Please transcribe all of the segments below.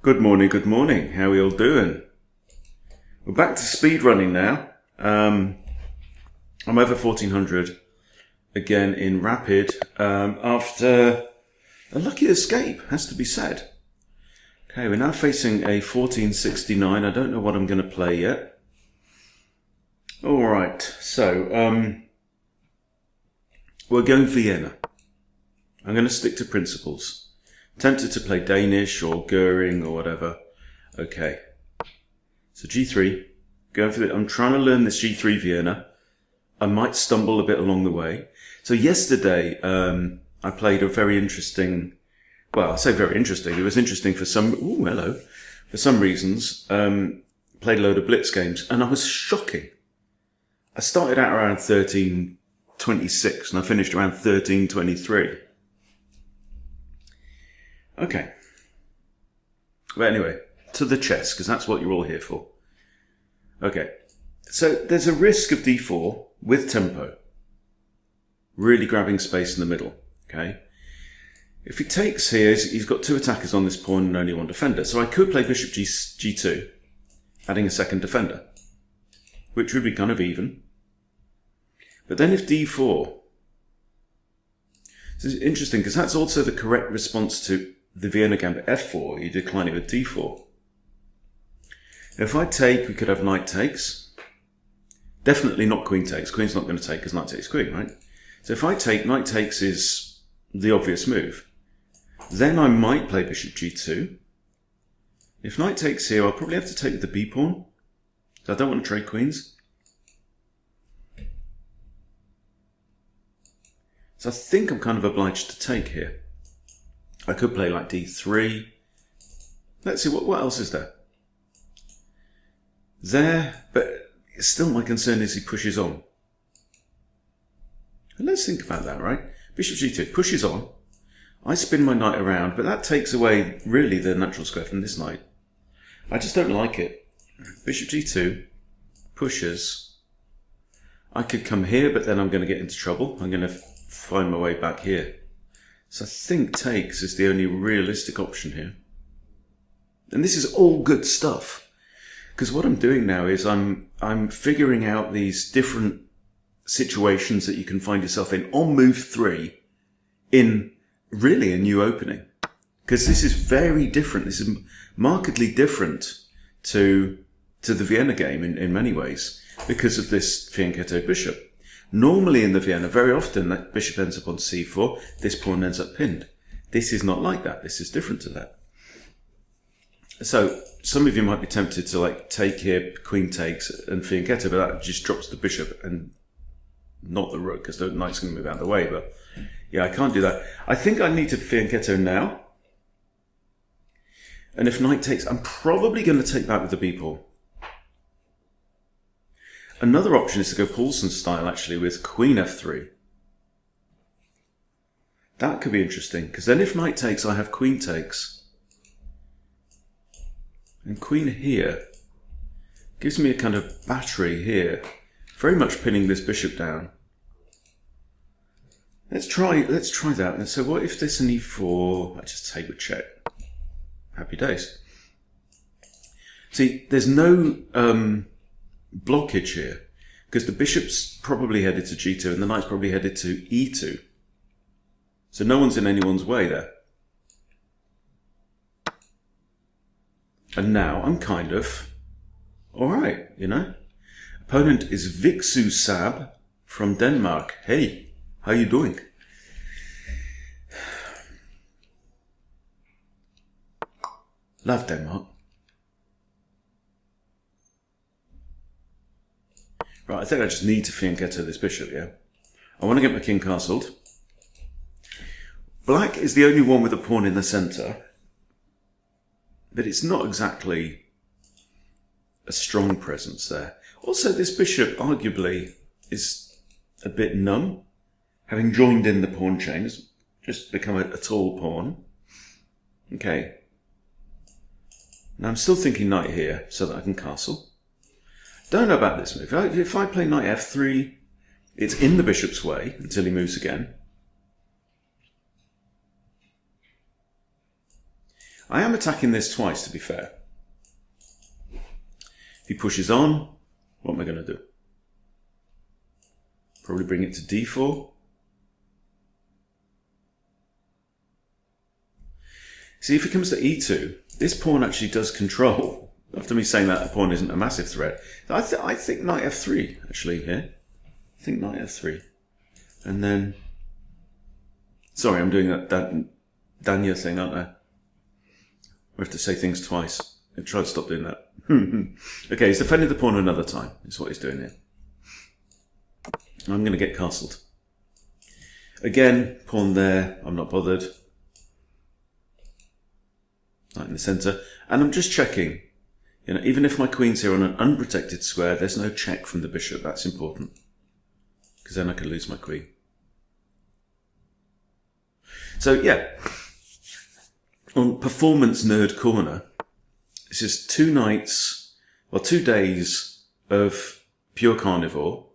Good morning, good morning. How are we all doing? We're back to speed running now. I'm over 1400 again in rapid after a lucky escape, has to be said. Okay, we're now facing a 1469. I don't know what I'm going to play yet. Alright, so we're going Vienna. I'm going to stick to principles. Tempted to play Danish or Goering or whatever. Okay. So G3. Going for it. I'm trying to learn this G3 Vienna. I might stumble a bit along the way. So yesterday, I played a very interesting, well, I say very interesting. It was interesting for some, for some reasons. Played a load of blitz games and I was shocking. I started out around 1326 and I finished around 1323. Okay. But anyway, to the chess, because that's what you're all here for. Okay. So there's a risk of d4 with tempo. Really grabbing space in the middle. Okay. If he takes here, he's got two attackers on this pawn and only one defender. So I could play bishop g2, adding a second defender, which would be kind of even. But then if d4, this is interesting because that's also the correct response to the Vienna gambit f4, you decline it with d4. If I take, we could have knight takes. Definitely not queen takes. Queen's not going to take because knight takes queen, right? So if I take, knight takes is the obvious move. Then I might play bishop g2. If knight takes here, I'll probably have to take with the b pawn. So I don't want to trade queens. So I think I'm kind of obliged to take here. I could play like d3. Let's see, what else is there? There, but still my concern is he pushes on. And let's think about that, right? Bishop g2 pushes on. I spin my knight around, but that takes away really the natural square from this knight. I just don't like it. Bishop g2 pushes. I could come here, but then I'm going to get into trouble. I'm going to find my way back here. So I think takes is the only realistic option here. And this is all good stuff. Because what I'm doing now is I'm figuring out these different situations that you can find yourself in on move 3 in really a new opening. Because this is very different. This is markedly different to the Vienna game in many ways because of this fianchetto bishop. Normally in the Vienna, very often that bishop ends up on c4, this pawn ends up pinned. This is not like that. This is different to that. So some of you might be tempted to like take here, queen takes and fianchetto, but that just drops the bishop and not the rook because the knight's going to move out of the way. But yeah, I can't do that. I think I need to fianchetto now. And if knight takes, I'm probably going to take that with the b pawn. Another option is to go Paulson style, actually, with queen f3. That could be interesting, because then if knight takes, I have queen takes. And queen here gives me a kind of battery here, very much pinning this bishop down. Let's try that. And so what if this and e4, I just take with check. Happy days. See, there's no blockage here because the bishop's probably headed to g2 and the knight's probably headed to e2, so no one's in anyone's way there. And now I'm kind of alright, you know. Opponent is Viksu Sab from Denmark. Hey, how you doing? Love Denmark. Right, I think I just need to fianchetto this bishop, yeah? I want to get my king castled. Black is the only one with a pawn in the centre, but it's not exactly a strong presence there. Also, this bishop arguably is a bit numb, having joined in the pawn chain. It's just become a tall pawn. Okay. Now I'm still thinking knight here so that I can castle. Don't know about this move. If I play knight f3, it's in the bishop's way until he moves again. I am attacking this twice, to be fair. If he pushes on, what am I going to do? Probably bring it to d4. See, if it comes to e2, this pawn actually does control. After me saying that, the pawn isn't a massive threat. I think knight f3, actually, here. I think knight f3. And then... Sorry, I'm doing that Danya thing, aren't I? We have to say things twice. I try to stop doing that. Okay, he's defended the pawn another time. Is what he's doing here. I'm going to get castled. Again, pawn there. I'm not bothered. Knight in the centre. And I'm just checking. You know, even if my queen's here on an unprotected square, there's no check from the bishop. That's important. Because then I could lose my queen. So, yeah. On Performance Nerd Corner, this is 2 nights, well, 2 days of pure carnivore.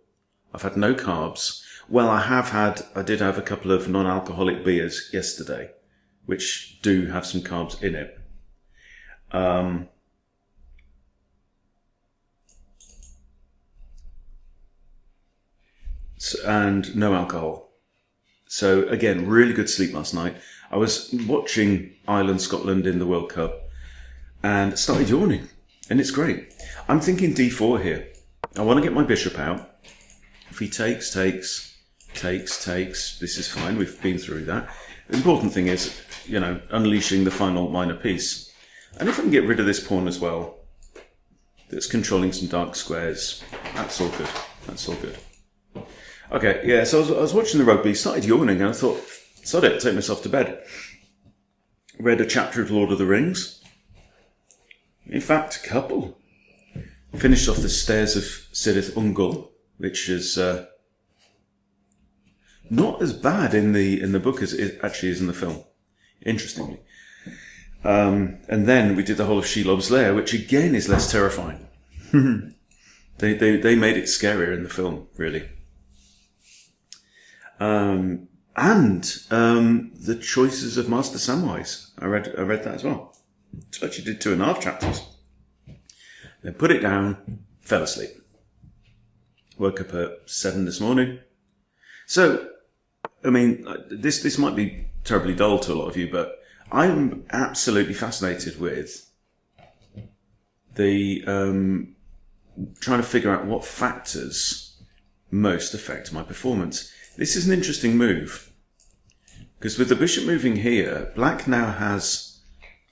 I've had no carbs. Well, I did have a couple of non-alcoholic beers yesterday, which do have some carbs in it. And no alcohol. So again, really good sleep last night. I was watching Ireland-Scotland in the World Cup and started yawning, and it's great. I'm thinking d4 here. I want to get my bishop out. If he takes, this is fine. We've been through that. The important thing is, you know, unleashing the final minor piece. And if I can get rid of this pawn as well, that's controlling some dark squares, that's all good. That's all good. Okay, yeah, so I was watching the rugby, started yawning, and I thought, sod it, take myself to bed. Read a chapter of Lord of the Rings. In fact, a couple. Finished off the Stairs of Cirith Ungol, which is not as bad in the book as it actually is in the film, interestingly. And then we did the whole of Shelob's Lair, which again is less terrifying. They made it scarier in the film, really. And the choices of Master Samwise. I read that as well. So I actually did 2.5 chapters. Then put it down, fell asleep. Woke up at 7 this morning. So, I mean, this might be terribly dull to a lot of you, but I'm absolutely fascinated with the trying to figure out what factors most affect my performance. This is an interesting move, because with the bishop moving here, black now has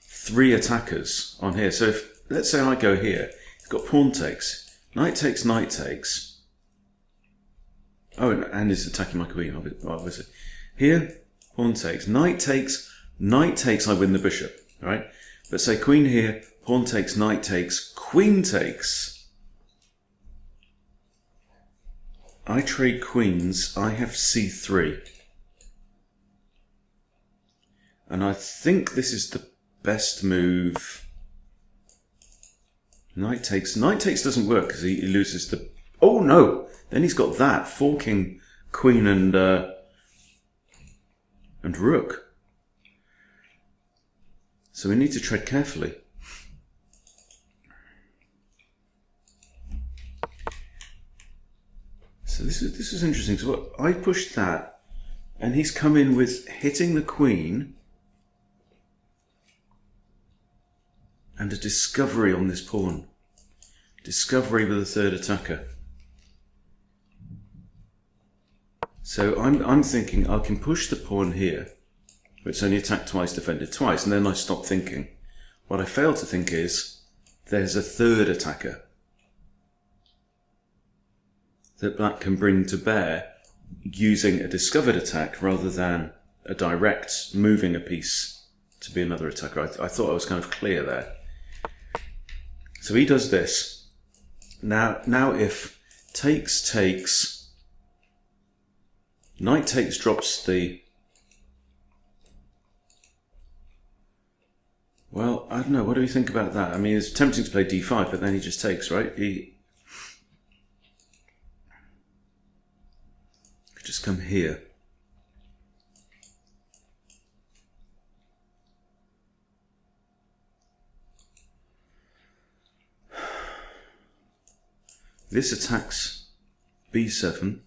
3 attackers on here. So if, let's say I go here, it's got pawn takes, knight takes, knight takes. Oh, and it's attacking my queen, obviously. Here, pawn takes, knight takes, I win the bishop, right? But say queen here, pawn takes, knight takes, queen takes. I trade queens, I have c3. And I think this is the best move. Knight takes doesn't work because he loses the... Oh no! Then he's got that, forking queen and rook. So we need to tread carefully. So this is interesting. So I pushed that, and he's come in with hitting the queen and a discovery on this pawn. Discovery with a 3rd attacker. So I'm thinking I can push the pawn here, but it's only attacked twice, defended twice, and then I stop thinking. What I fail to think is there's a 3rd attacker that black can bring to bear using a discovered attack rather than a direct moving a piece to be another attacker. I thought I was kind of clear there. So he does this. Now if takes, knight takes drops the... Well, I don't know. What do we think about that? I mean, it's tempting to play d5, but then he just takes, right? He could just come here. This attacks b7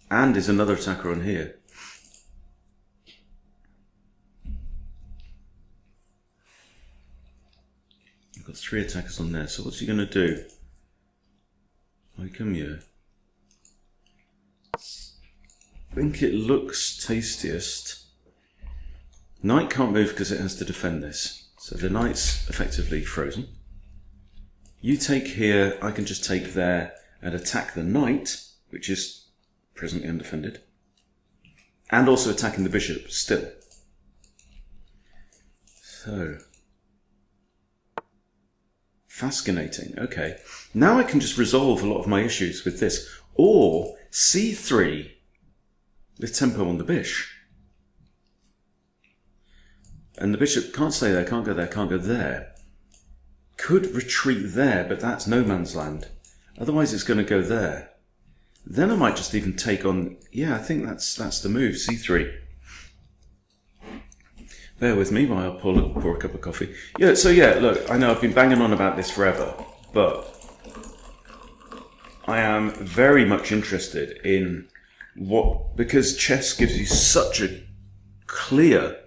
and is another attacker on here. I've got 3 attackers on there, so what's he going to do? I come here. I think it looks tastiest. Knight can't move because it has to defend this. So the knight's effectively frozen. You take here, I can just take there and attack the knight, which is presently undefended. And also attacking the bishop still. So, fascinating. Okay. Now I can just resolve a lot of my issues with this. Or c3 with tempo on the bish. And the bishop can't stay there, can't go there, can't go there. Could retreat there, but that's no man's land. Otherwise it's going to go there. Then I might just even take on... Yeah, I think that's the move, c3. Bear with me while I pour a cup of coffee. Yeah, so yeah, look, I know I've been banging on about this forever, but I am very much interested in because chess gives you such a clear...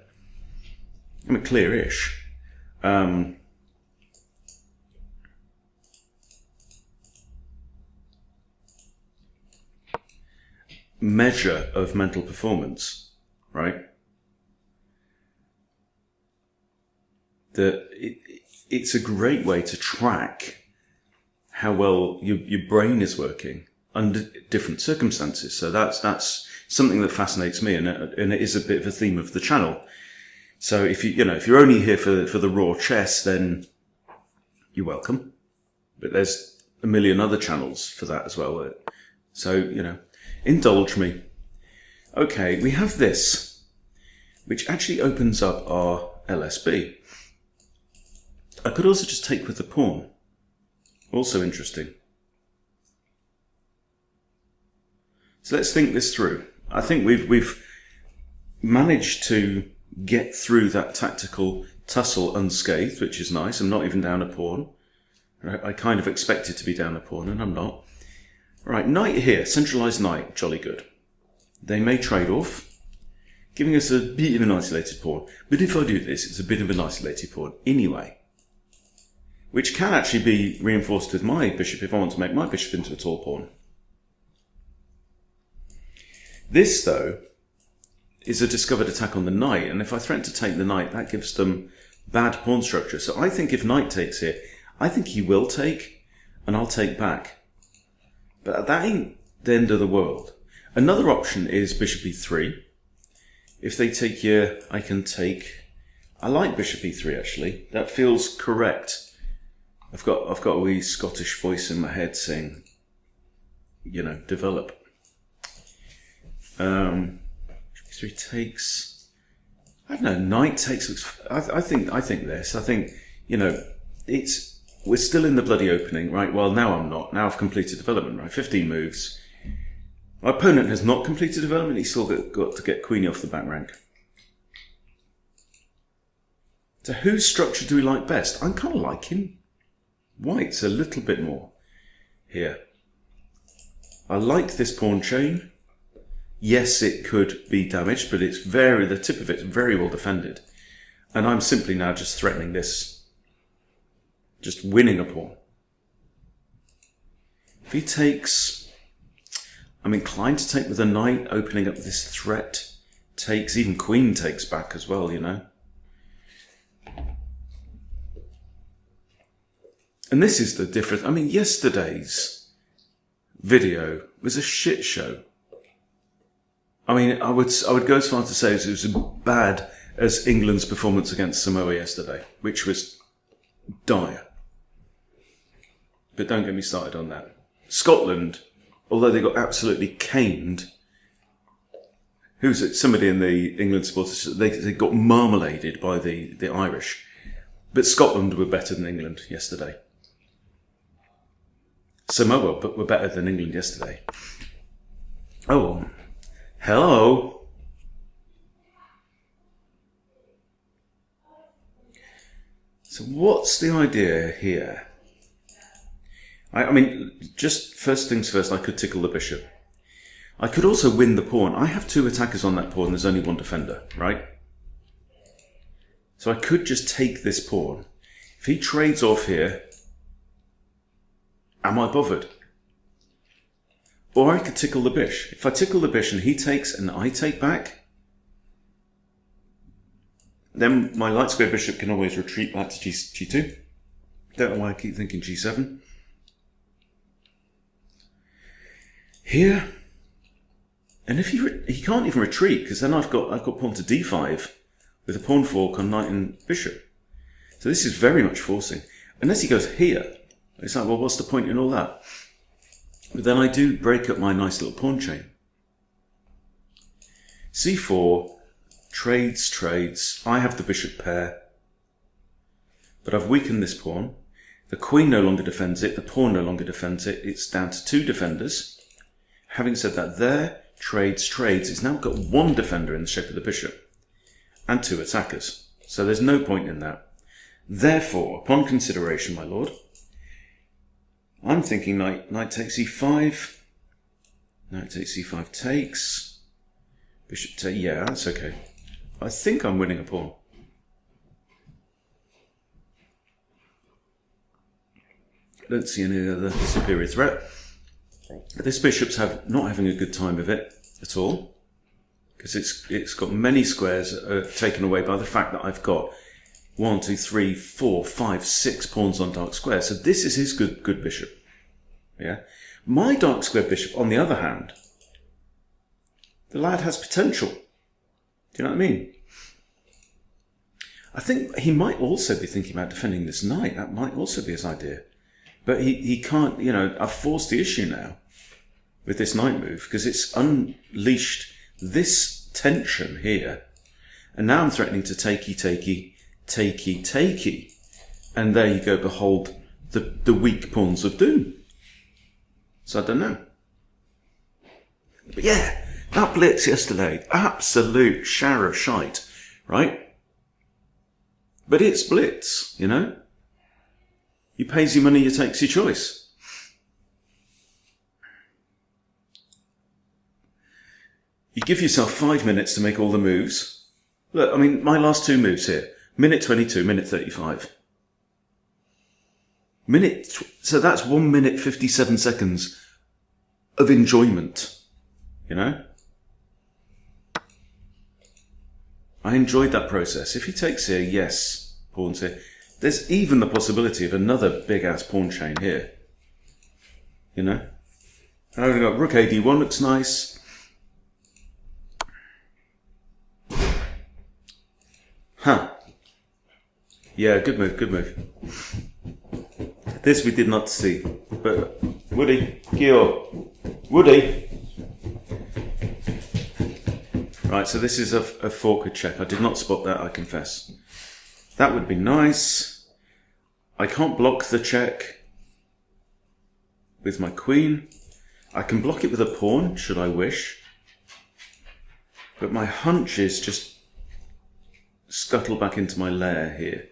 I mean, clear-ish. Measure of mental performance, right? It's a great way to track how well your brain is working under different circumstances. So that's something that fascinates me, and it is a bit of a theme of the channel. So if you're only here for the raw chess, then you're welcome. But there's a million other channels for that as well. So, indulge me. Okay, we have this, which actually opens up our LSB. I could also just take with the pawn. Also interesting. So let's think this through. I think we've managed to get through that tactical tussle unscathed, which is nice. I'm not even down a pawn. I kind of expected to be down a pawn, and I'm not. Right, knight here, centralised knight, jolly good. They may trade off, giving us a bit of an isolated pawn. But if I do this, it's a bit of an isolated pawn anyway, which can actually be reinforced with my bishop if I want to make my bishop into a tall pawn. This, though, is a discovered attack on the knight, and if I threaten to take the knight, that gives them bad pawn structure. So I think if knight takes here, I think he will take, and I'll take back. But that ain't the end of the world. Another option is bishop e3. If they take here, I can take... I like bishop e3, actually. That feels correct. I've got a wee Scottish voice in my head saying, develop. E3 takes... I don't know, knight takes... I think this. I think, we're still in the bloody opening, right? Well, now I'm not. Now I've completed development, right? 15 moves. My opponent has not completed development. He's still got to get queenie off the back rank. So whose structure do we like best? I'm kind of liking white's a little bit more here. I like this pawn chain. Yes, it could be damaged, but the tip of it's very well defended. And I'm simply now just threatening this. Just winning a pawn. If he takes... I'm inclined to take with a knight, opening up this threat. Takes, even queen takes back as well, And this is the difference. I mean, yesterday's video was a shit show. I mean, I would go as far to say it was as bad as England's performance against Samoa yesterday, which was dire. But don't get me started on that. Scotland, although they got absolutely caned, who's it? Somebody in the England supporters, they got marmaladed by the Irish. But Scotland were better than England yesterday. Samoa were better than England yesterday. Oh, hello. So what's the idea here? I mean, just first things first, I could tickle the bishop. I could also win the pawn. I have 2 attackers on that pawn, there's only 1 defender, right? So I could just take this pawn. If he trades off here, am I bothered? Or I could tickle the bishop. If I tickle the bishop and he takes and I take back, then my light square bishop can always retreat back to G2. Don't know why I keep thinking G7. Here, and if he can't even retreat, because then I've got pawn to D5 with a pawn fork on knight and bishop. So this is very much forcing. Unless he goes here, it's like, well, what's the point in all that? But then I do break up my nice little pawn chain. C4, trades. I have the bishop pair, but I've weakened this pawn. The queen no longer defends it, the pawn no longer defends it. It's down to 2 defenders. Having said that, there, trades. It's now got 1 defender in the shape of the bishop and 2 attackers. So there's no point in that. Therefore, upon consideration, my lord, I'm thinking knight takes e5. Knight takes e5 takes. Bishop takes, yeah, that's okay. I think I'm winning a pawn. I don't see any other superior threat. This bishop's not having a good time of it at all, because it's got many squares taken away by the fact that I've got 1, 2, 3, 4, 5, 6 pawns on dark square. So this is his good bishop. Yeah. My dark square bishop, on the other hand, the lad has potential. Do you know what I mean? I think he might also be thinking about defending this knight. That might also be his idea. But he can't, you know, I've forced the issue now with this knight move because it's unleashed this tension here. And now I'm threatening to takey. And there you go, behold the weak pawns of doom. So I don't know. But yeah, that blitz yesterday, absolute shower of shite, right? But it's blitz, you know? You pays your money, you takes your choice. You give yourself 5 minutes to make all the moves. Look, I mean, my last 2 moves here. Minute 22, minute 35. So that's 1 minute 57 seconds of enjoyment, you know? I enjoyed that process. If he takes here, yes, pawns here. There's even the possibility of another big-ass pawn chain here. You know? And I've got rook AD1, looks nice. Huh. Yeah, good move. This we did not see. But, Woody, Gio, Woody. Right, so this is a forward check. I did not spot that, I confess. That would be nice. I can't block the check with my queen. I can block it with a pawn, should I wish. But my hunch is just scuttle back into my lair here.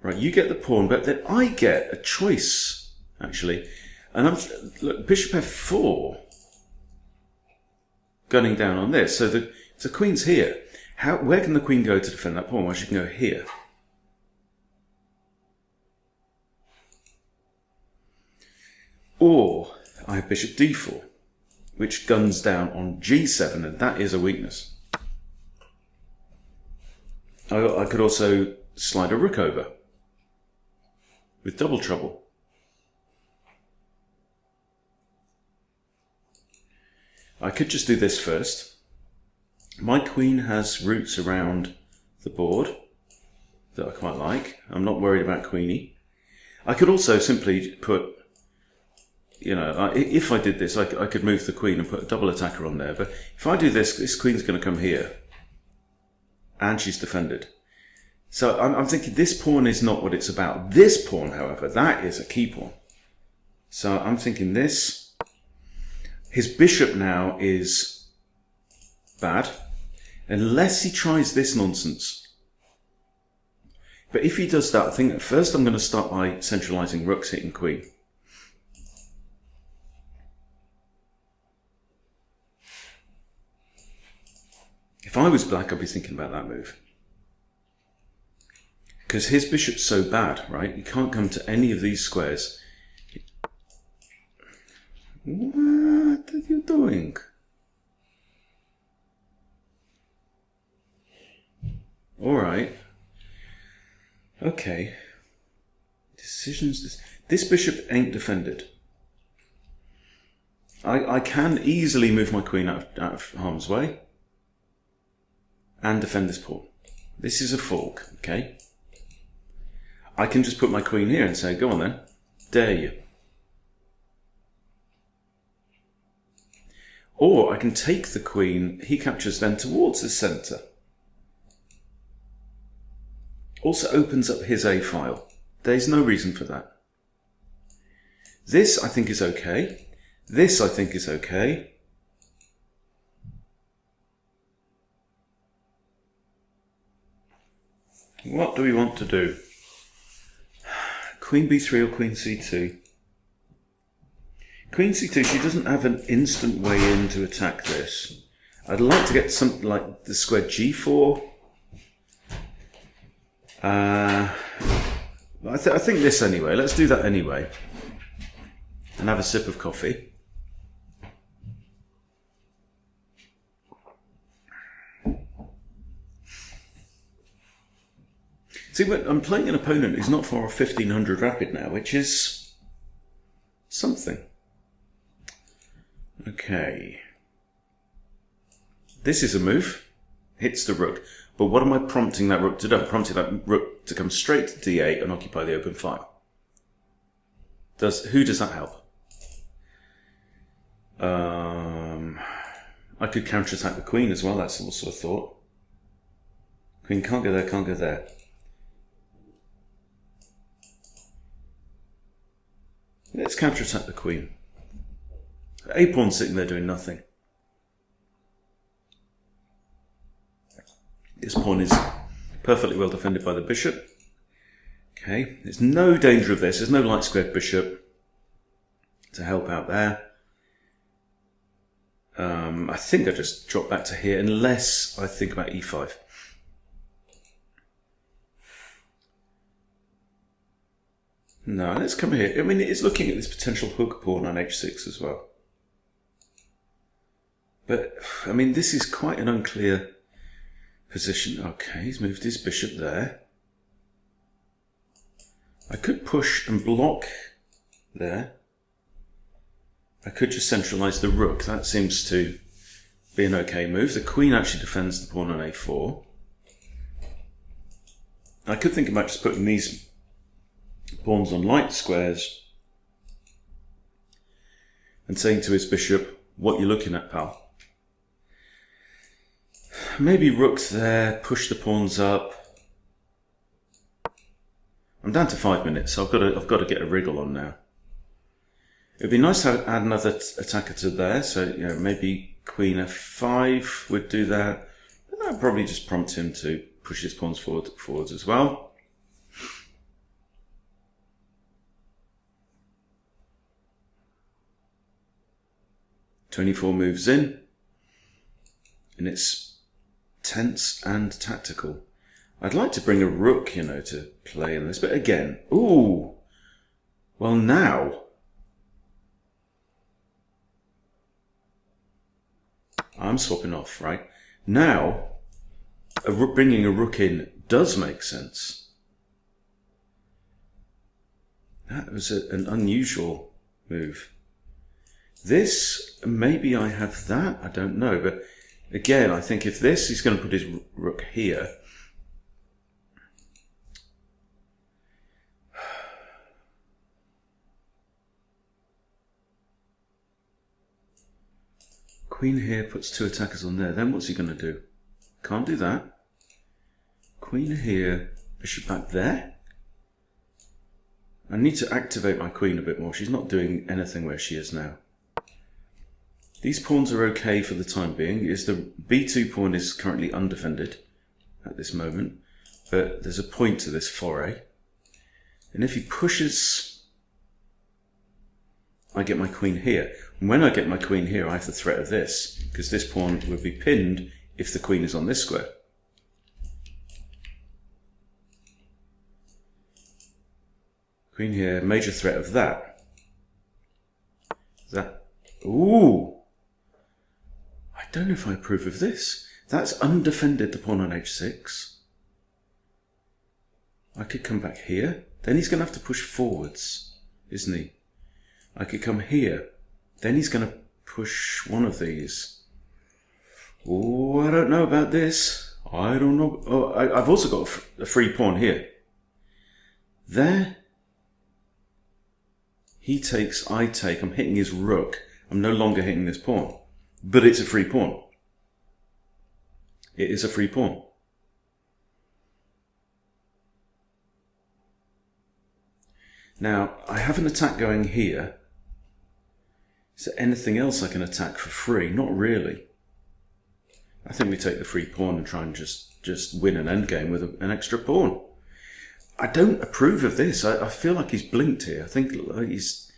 Right, you get the pawn, but then I get a choice, actually. And look, bishop f4, gunning down on this. So the queen's here. Where can the queen go to defend that pawn? Well, she can go here. Or I have bishop d4, which guns down on g7, and that is a weakness. I could also slide a rook over with double trouble. I could just do this first. My queen has roots around the board that I quite like. I'm not worried about queenie. I could also simply put, you know, if I did this, I could move the queen and put a double attacker on there. But if I do this, this queen's going to come here. And she's defended. So I'm thinking this pawn is not what it's about. This pawn, however, that is a key pawn. So I'm thinking this. His bishop now is bad. Unless he tries this nonsense. But if he does that, I think at first I'm going to start by centralising rooks hitting queen. If I was black, I'd be thinking about that move. Because his bishop's so bad, right? He can't come to any of these squares. What are you doing? Alright. Okay. Decisions. This bishop ain't defended. I can easily move my queen out of harm's way and defend this pawn. This is a fork, okay? I can just put my queen here and say, go on then, dare you. Or I can take the queen, he captures then towards the centre. Also opens up his A file. There's no reason for that. This I think is okay. This I think is okay. What do we want to do? Queen b3 or queen c2? Queen c2, she doesn't have an instant way in to attack this. I'd like to get something like the square g4. I think this anyway. Let's do that anyway. And have a sip of coffee. See, I'm playing an opponent who's not far off 1500 rapid now, which is something. Okay. This is a move. Hits the rook. But what am I prompting that rook to do? I'm prompting that rook to come straight to d8 and occupy the open file. Who does that help? I could counterattack the queen as well. That's also a thought. Queen can't go there, can't go there. Let's counterattack the queen. A pawn sitting there doing nothing. This pawn is perfectly well defended by the bishop. Okay, there's no danger of this. There's no light squared bishop to help out there. I think I just drop back to here unless I think about e5. No, let's come here. I mean, it's looking at this potential hook pawn on h6 as well. But, I mean, this is quite an unclear position. Okay, he's moved his bishop there. I could push and block there. I could just centralise the rook. That seems to be an okay move. The queen actually defends the pawn on a4. I could think about just putting these pawns on light squares and saying to his bishop, what you looking at, pal? Maybe rook there, push the pawns up. I'm down to 5 minutes, so I've got to get a wriggle on now. It'd be nice to add another attacker to there, so you know, maybe queen f5 would do that. But that would probably just prompt him to push his pawns forwards as well. .24 moves in, and it's tense and tactical. I'd like to bring a rook, you know, to play in this, but again, ooh, well now, I'm swapping off, right? Now, bringing a rook in does make sense. That was an unusual move. This, maybe I have that, I don't know, but again, I think if this, he's going to put his rook here. Queen here puts two attackers on there, then what's he going to do? Can't do that. Queen here, bishop back there. I need to activate my queen a bit more. She's not doing anything where she is now. These pawns are okay for the time being. The b2 pawn is currently undefended at this moment. but there's a point to this foray. And if he pushes, I get my queen here. And when I get my queen here, I have the threat of this, because this pawn would be pinned if the queen is on this square. Queen here, major threat of that. That. Ooh! I don't know if I approve of this. That's undefended the pawn on h6. I could come back here. Then he's going to have to push forwards, isn't he? I could come here. Then he's going to push one of these. Oh, I don't know about this. I don't know. Oh, I've also got a free pawn here. There. He takes, I take. I'm hitting his rook. I'm no longer hitting this pawn. But it's a free pawn. It is a free pawn. Now, I have an attack going here. Is there anything else I can attack for free? Not really. I think we take the free pawn and try and just win an endgame with an extra pawn. I don't approve of this. I feel like he's blinked here. I think he's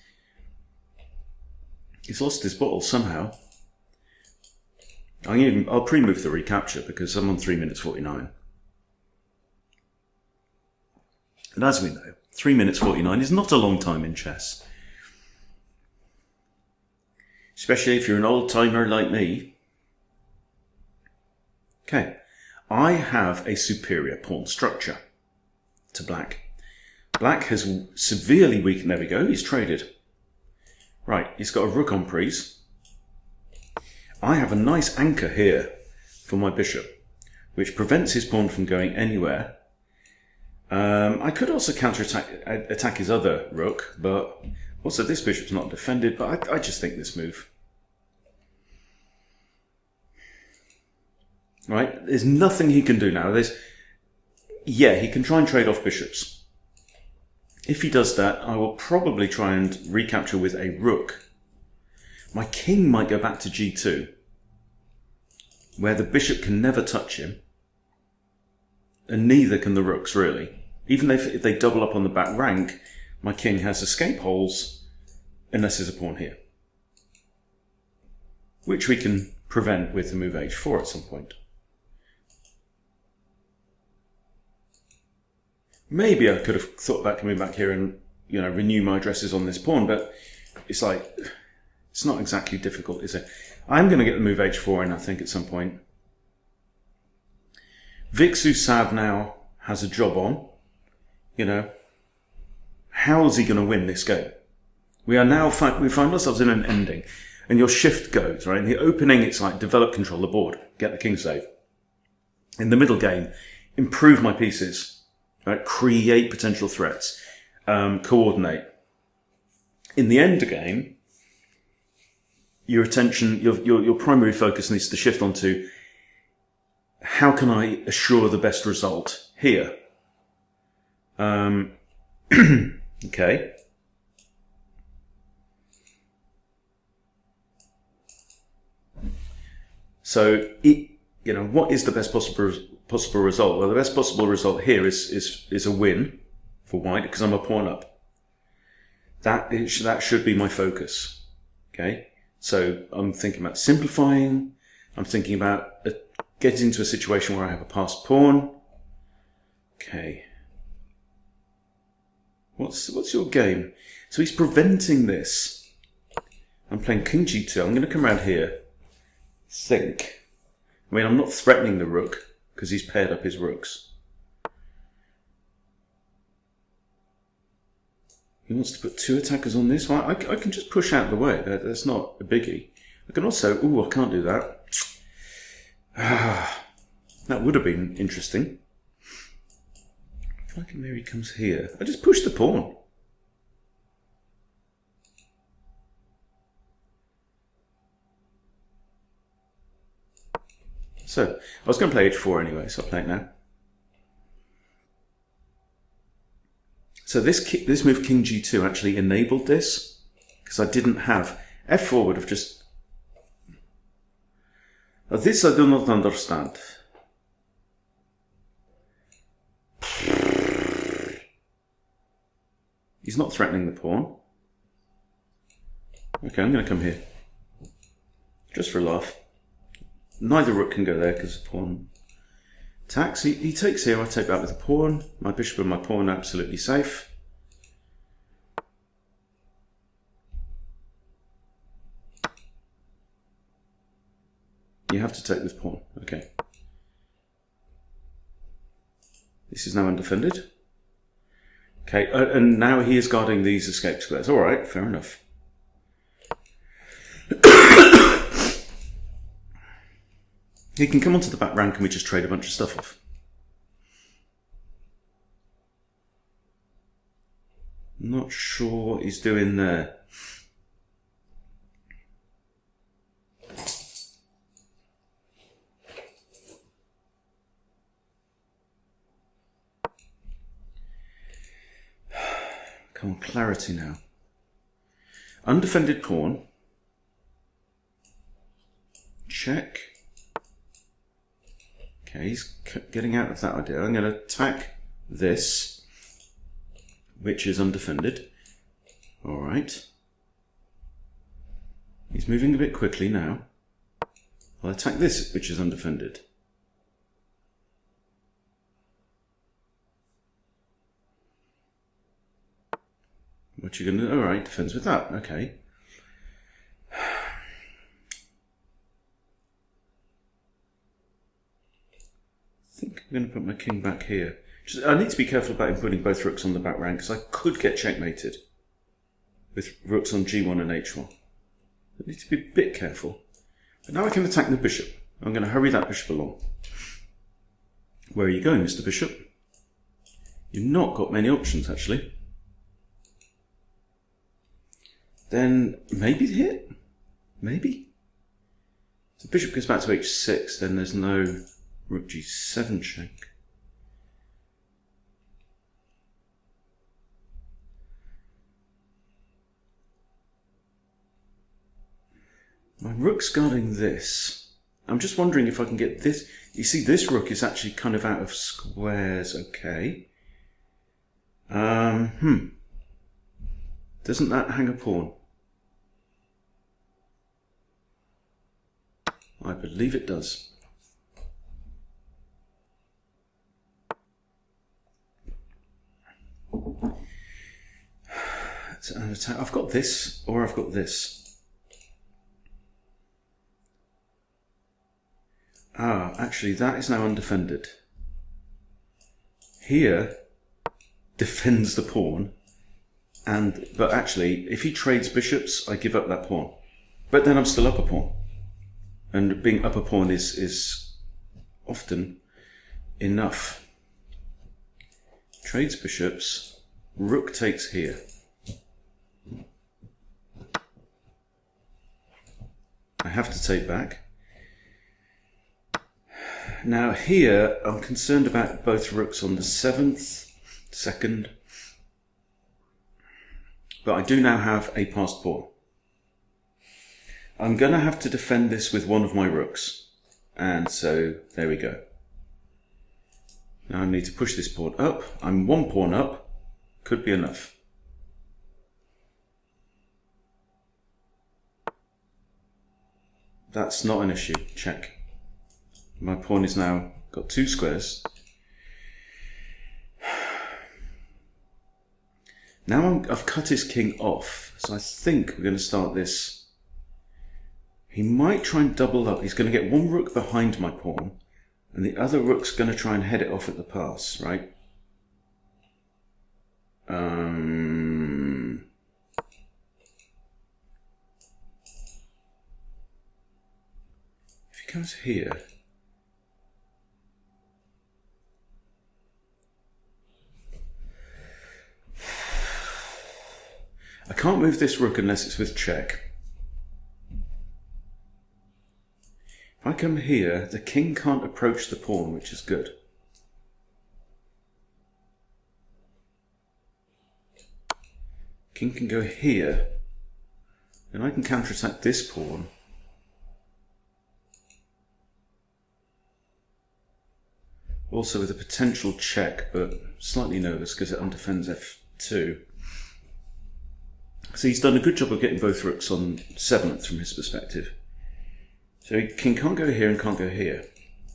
lost his bottle somehow. I'll pre-move the recapture because I'm on 3 minutes 49. And as we know, 3 minutes 49 is not a long time in chess. Especially if you're an old timer like me. Okay, I have a superior pawn structure to black. Black has severely weakened. There we go, he's traded. Right, he's got a rook on prise. I have a nice anchor here for my bishop, which prevents his pawn from going anywhere. I could also attack his other rook, but also this bishop's not defended, but I just think this move. Right, there's nothing he can do now. Yeah, he can try and trade off bishops. If he does that, I will probably try and recapture with a rook. My king might go back to g2, where the bishop can never touch him, and neither can the rooks, really. Even if they double up on the back rank, my king has escape holes, unless there's a pawn here, which we can prevent with the move h4 at some point. Maybe I could have thought about coming back here and, renew my addresses on this pawn, but it's like, it's not exactly difficult, is it? I'm going to get the move h4 in, I think, at some point. Vixu Sav now has a job on. How is he going to win this game? We find ourselves in an ending, and your shift goes, right? In the opening, it's like develop, control the board, get the king save. In the middle game, improve my pieces, right? Create potential threats, coordinate. In the end game, your attention, your primary focus needs to shift onto how can I assure the best result here? Okay. So, what is the best possible result? Well, the best possible result here is a win for white because I'm a pawn up. That should be my focus. Okay. So I'm thinking about simplifying. I'm thinking about getting into a situation where I have a passed pawn. Okay. What's your game? So he's preventing this. I'm playing king g2. I'm going to come around here. I'm not threatening the rook because he's paired up his rooks. He wants to put two attackers on this. Well, I can just push out the way. That's not a biggie. I can also... Ooh, I can't do that. That would have been interesting. If I can, there he comes here. I just push the pawn. So, I was going to play h4 anyway, so I'll play it now. So this move king g2 actually enabled this, because I didn't have... f4 would have just... This I do not understand. He's not threatening the pawn. Okay, I'm going to come here. Just for a laugh. Neither rook can go there because the pawn attacks. He takes here, I take back with the pawn. My bishop and my pawn are absolutely safe. You have to take with pawn. Okay. This is now undefended. Okay, and now he is guarding these escape squares. All right, fair enough. He can come onto the back rank and we just trade a bunch of stuff off. Not sure what he's doing there. Come on, clarity now. Undefended pawn. Check. Okay, he's getting out of that idea. I'm going to attack this, which is undefended. All right. He's moving a bit quickly now. I'll attack this, which is undefended. What you going to do? All right, defends with that. Okay. I think I'm going to put my king back here. I need to be careful about him putting both rooks on the back rank because I could get checkmated with rooks on g1 and h1. I need to be a bit careful. But now I can attack the bishop. I'm going to hurry that bishop along. Where are you going, Mr. Bishop? You've not got many options, actually. Then maybe the hit? Maybe? If the bishop goes back to h6, then there's no rook g7 check. My rook's guarding this. I'm just wondering if I can get this. You see, this rook is actually kind of out of squares. Okay. Doesn't that hang a pawn? I believe it does. It's an attack. I've got this, or I've got this. Ah, actually, that is now undefended. Here defends the pawn, but actually, if he trades bishops, I give up that pawn. But then I'm still up a pawn. And being up a pawn is often enough. Trades bishops, rook takes here. I have to take back. Now here, I'm concerned about both rooks on the 7th, 2nd, but I do now have a passed pawn. I'm going to have to defend this with one of my rooks, and so there we go. Now I need to push this pawn up. I'm one pawn up, could be enough. That's not an issue, check. My pawn is now got two squares. Now I've cut his king off, so I think we're going to start this. He might try and double up. He's going to get one rook behind my pawn, and the other rook's going to try and head it off at the pass, right? If he comes here, I can't move this rook unless it's with check. If I come here, the king can't approach the pawn, which is good. King can go here, and I can counterattack this pawn. Also with a potential check, but slightly nervous because it undefends f2. So he's done a good job of getting both rooks on 7th from his perspective. So king can't go here and can't go here.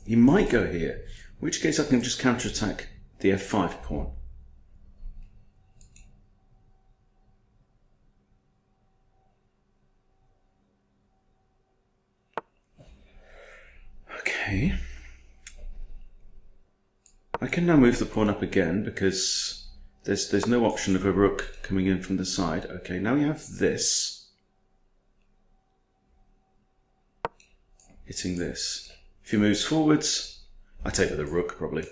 He might go here, in which case I can just counterattack the f5 pawn. Okay. I can now move the pawn up again because there's no option of a rook coming in from the side. Okay, now we have this hitting this. If he moves forwards, I take with the rook probably,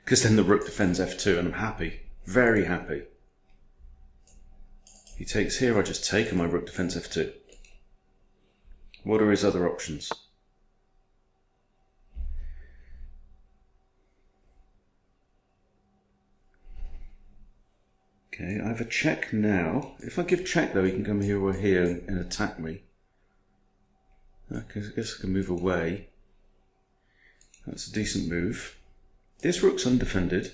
because then the rook defends f2 and I'm happy, very happy. He takes here, I just take and my rook defends f2. What are his other options? Okay, I have a check now. If I give check though, he can come here or here and attack me. Okay, I guess I can move away. That's a decent move. This rook's undefended.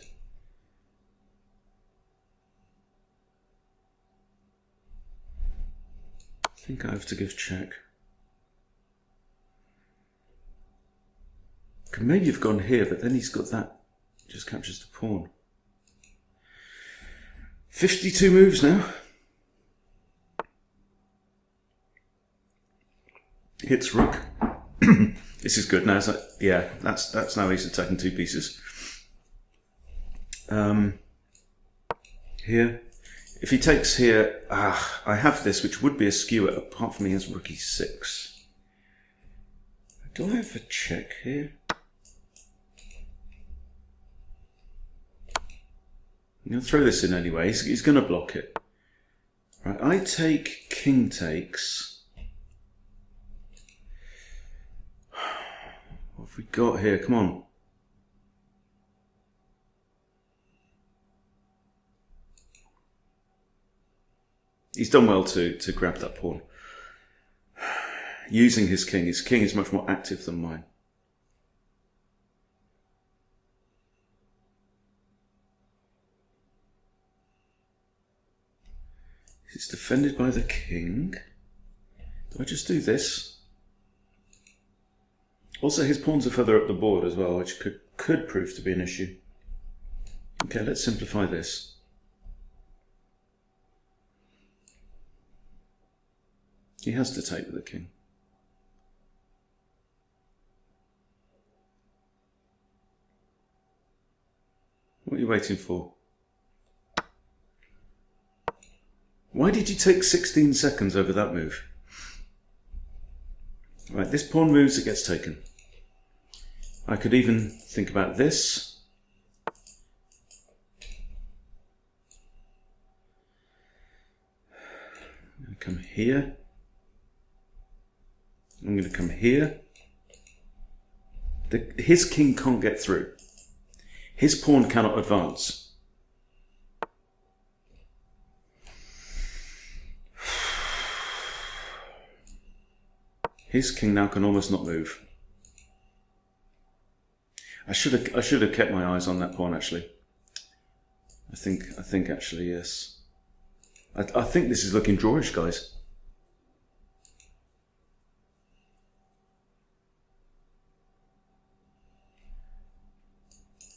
I think I have to give check. Could maybe have gone here, but then he's got that. Just captures the pawn. 52 moves now. Hits rook. This is good now. It's like, yeah, that's now he's attacking 2 pieces. Here, if he takes here, I have this, which would be a skewer. Apart from he has rook e6. Do I have a check here? I'm going to throw this in anyway. He's going to block it. Right, I take, king takes. What have we got here? Come on. He's done well to grab that pawn. Using his king is much more active than mine. It's defended by the king. Do I just do this? Also, his pawns are further up the board as well, which could prove to be an issue. Okay, let's simplify this. He has to take with the king. What are you waiting for? Why did you take 16 seconds over that move? Right, this pawn moves, it gets taken. I could even think about this. I'm going to come here. I'm going to come here. His king can't get through. His pawn cannot advance. His king now can almost not move. I should have kept my eyes on that pawn actually. I think actually yes. I think this is looking drawish, guys.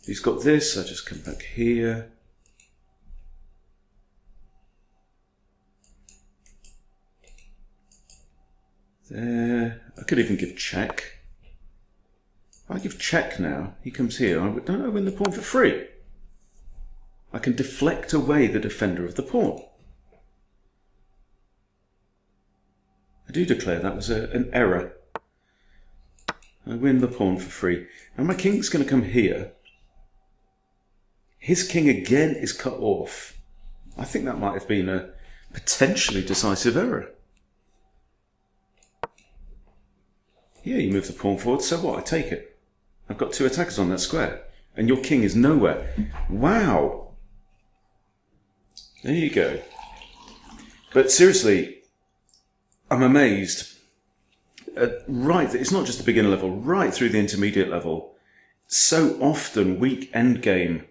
He's got this. I just come back here. There. I could even give check. If I give check now, he comes here. Don't I win the pawn for free? I can deflect away the defender of the pawn. I do declare that was an error. I win the pawn for free. Now my king's going to come here. His king again is cut off. I think that might have been a potentially decisive error. Yeah, you move the pawn forward, so what? I take it. I've got 2 attackers on that square. And your king is nowhere. Wow. There you go. But seriously, I'm amazed. Right, it's not just the beginner level, right through the intermediate level. So often weak endgame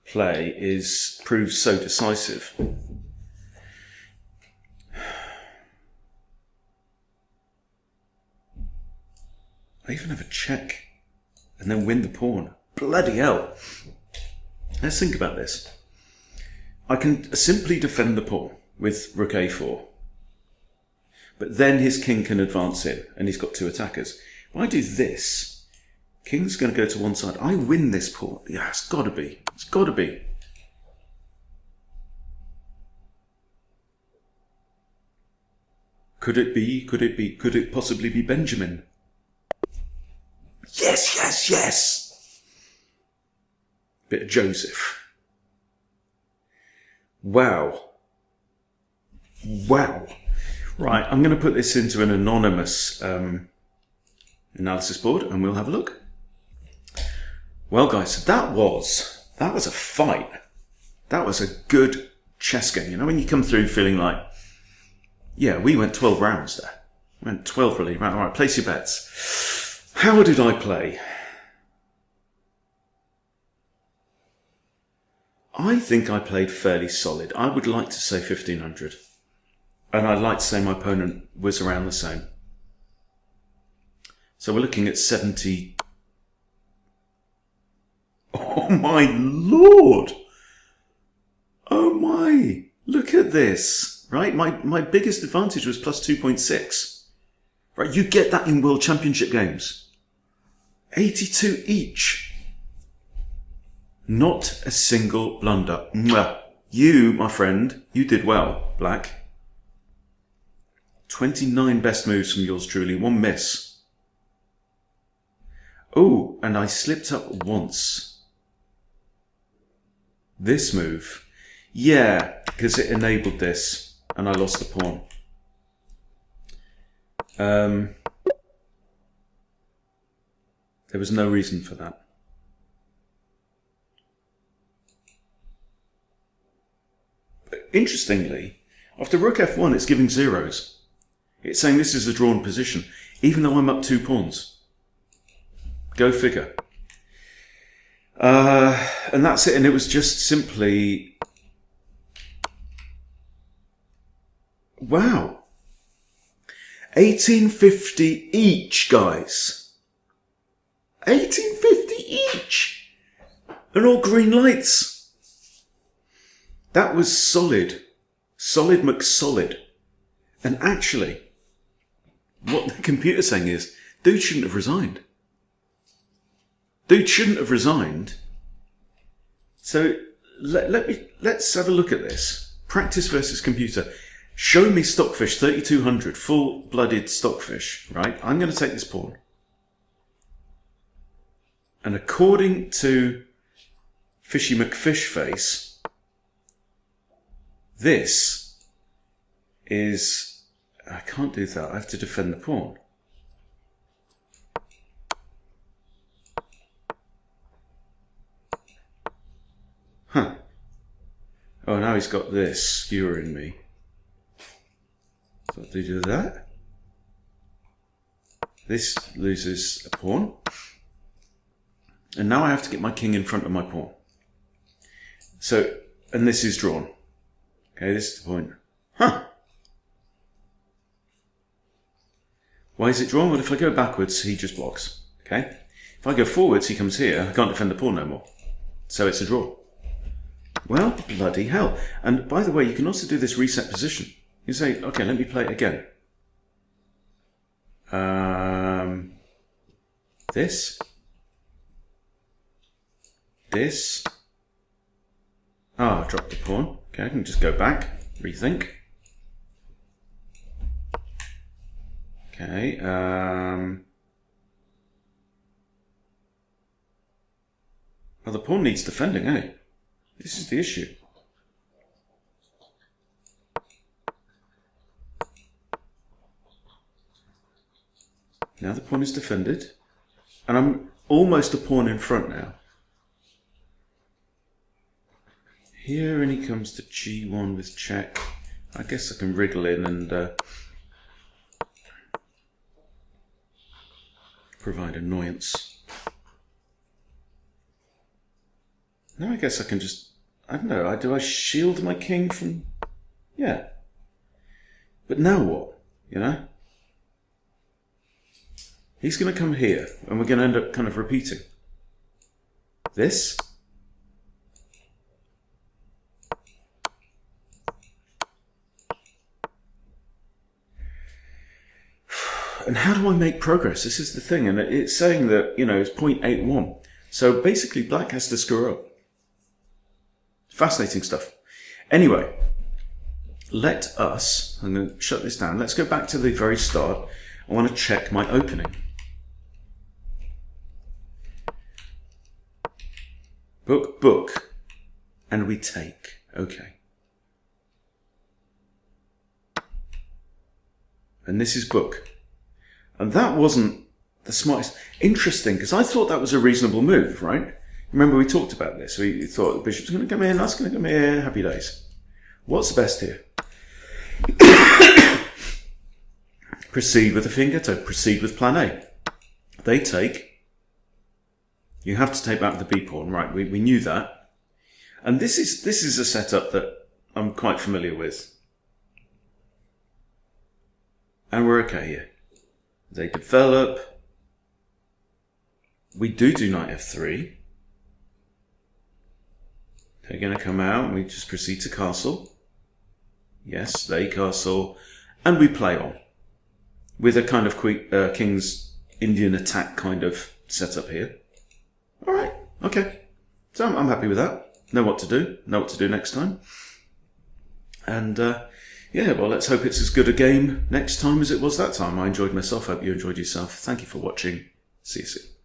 play proves so decisive. I even have a check and then win the pawn. Bloody hell. Let's think about this. I can simply defend the pawn with rook a4. But then his king can advance in, and he's got two attackers. If I do this, king's going to go to one side. I win this pawn. Yeah, it's got to be. It's got to be. Could it be? Could it be? Could it possibly be Benjamin? Yes, yes, yes! Bit of Joseph. Wow. Wow. Right, I'm going to put this into an anonymous analysis board and we'll have a look. Well, guys, that was a fight. That was a good chess game. You know, when you come through feeling like, yeah, we went 12 rounds there. We went 12 really rounds. All right, place your bets. How did I play? I think I played fairly solid. I would like to say 1500. And I'd like to say my opponent was around the same. So we're looking at 70. Oh my lord! Oh my! Look at this, right? My biggest advantage was plus 2.6. Right, you get that in World Championship games. 82 each. Not a single blunder. Mwah. You, my friend, you did well, Black. 29 best moves from yours truly, one miss. Oh, and I slipped up once. This move. Yeah, because it enabled this, and I lost the pawn. There was no reason for that. But interestingly, after rook f1, it's giving zeros. It's saying this is a drawn position, even though I'm up 2 pawns. Go figure. And that's it. And it was just simply... Wow. 1850 each, guys. 1850 each. And all green lights. That was solid. Solid McSolid. And actually... what the computer's saying is, dude shouldn't have resigned. Dude shouldn't have resigned. So let's have a look at this. Practice versus computer. Show me Stockfish 3200, full-blooded Stockfish, right? I'm going to take this pawn. And according to Fishy McFishface, this is... I can't do that. I have to defend the pawn. Huh. Oh, now he's got this skewering me. So do you do that? This loses a pawn. And now I have to get my king in front of my pawn. So, and this is drawn. Okay, this is the point. Huh. Why is it drawn? Well, if I go backwards, he just blocks. Okay? If I go forwards, he comes here. I can't defend the pawn no more. So it's a draw. Well, bloody hell. And by the way, you can also do this reset position. You say, okay, let me play it again. This. This. Ah, I dropped the pawn. Okay, I can just go back, rethink. Okay, well, the pawn needs defending, eh? This is the issue. Now the pawn is defended, and I'm almost a pawn in front now. Here, and he comes to g1 with check. I guess I can wriggle in and provide annoyance. Now I guess I can just, I don't know, do I shield my king from, yeah. But now what, you know? He's going to come here, and we're going to end up kind of repeating this. And how do I make progress? This is the thing, and it's saying that, it's 0.81. So basically black has to screw up. Fascinating stuff. Anyway, I'm going to shut this down. Let's go back to the very start. I want to check my opening. Book, book, and we take. Okay. And this is book. And that wasn't the smartest. Interesting, because I thought that was a reasonable move, right? Remember we talked about this. We thought the bishop's going to come in, that's going to come in, happy days. What's the best here? Proceed with the finger, to proceed with plan A. They take. You have to take back the B pawn, right? We knew that. And this is a setup that I'm quite familiar with. And we're okay here. They develop. We do knight f3. They're going to come out and we just proceed to castle. Yes, they castle. And we play on. With a kind of King's Indian attack kind of setup here. Alright, okay. So I'm happy with that. Know what to do. Know what to do next time. And yeah, well, let's hope it's as good a game next time as it was that time. I enjoyed myself. Hope you enjoyed yourself. Thank you for watching. See you soon.